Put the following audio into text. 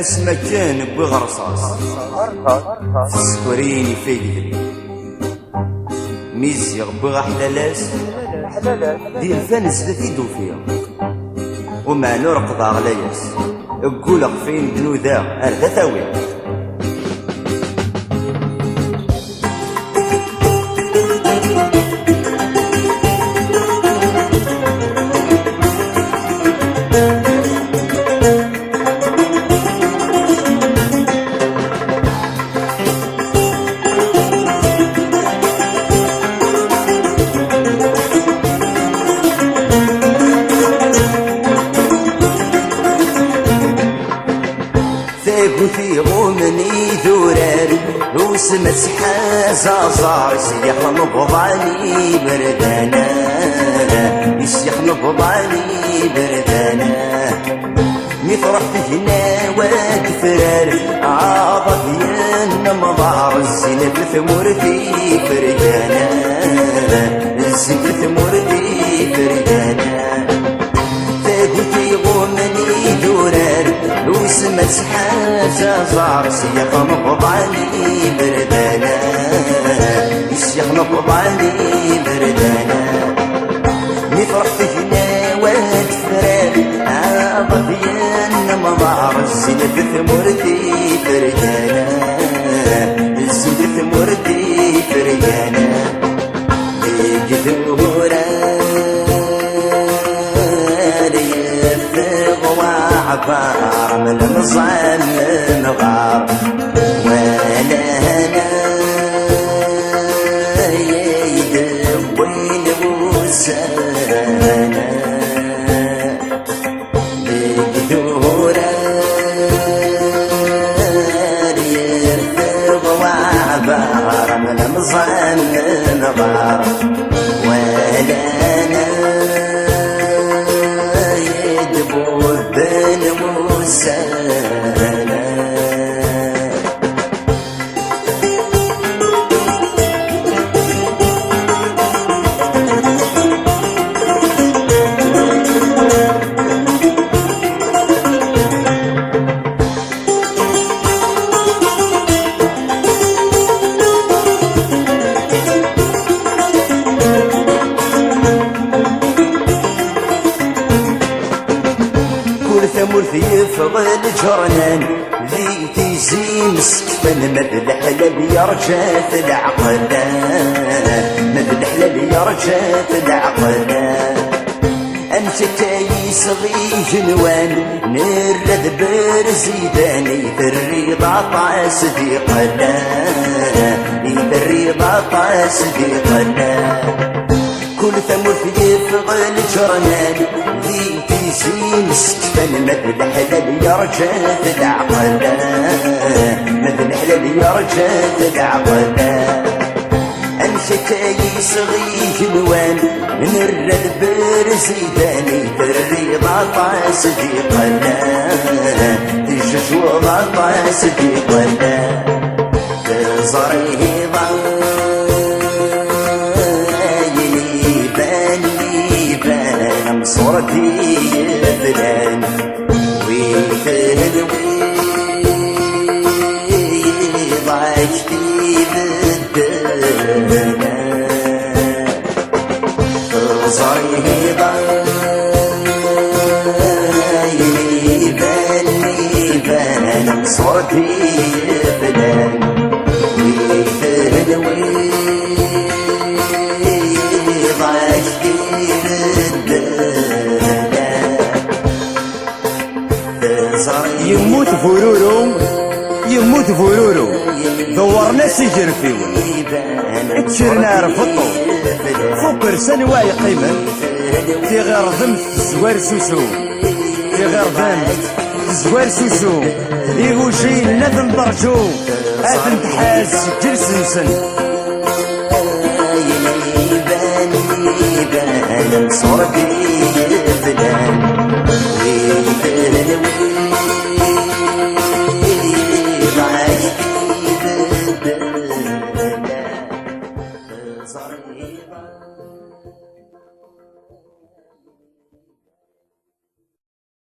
اسما كان بغرصاص سكوريني في قلبي ميزيغ بغا حلالاس دير فانز ذاتي دوفيا وما نرقض غلاياس اقول فين دنوذا اردا ثاوي في غمني ذرار وسمت سحازة زار سيح نبض علي بردانا يسيح نبض علي بردانا مفرح هنا واد فرار عاضت ين مضار الزين في ثمور في فرقانا الزين في ثمور في فرقانا في غمني ذرار وسمت حاجة زار سيخ نقض علي بردانا الشيخ نقض علي بردانا نفرح فينا واد فرار عاض ين مضار الزين في ثمرتي فرقانا الزين في ثمرتي فرقانا عبار من المصعب الغار ولا هنا يدوين وسانا بقدورة يرفض وعبار من المصعب الغار ولا هنا ثمر في فضل جرنان ذي تيزي مسكفن مذل حلال يرجات العقلان مذل حلال يرجات العقلان أنت تايس غي جنوان نرد برزيداني الرضا طاس ذي قلان الرضا طاس ذي قلان كل ثمر في فضل جرنان ذي تيزي مسكفن مذل حلال يرجات العقلان مذل حلال يرجات العقلان أنت تايس غي جنوان نرد برزيداني الرضا طاس ذي قلان تججوض طاس ذي قلان تزريضا صورتي يبلان ويتهدوي ضعشتي بالدنا صريضا يبان صورتي يبلان ويتهدوي يموت فورورو يموت فورورو دورنا سجر فيون اتشرنا رفضو فوق رسان واي قيمة في غير ضمت الزوار سوسو في غير ضمت الزوار سوسو يغوشي لا تنضرجو هاد نتحاز جلس نسن يبان صورتي يبان ويتهدوي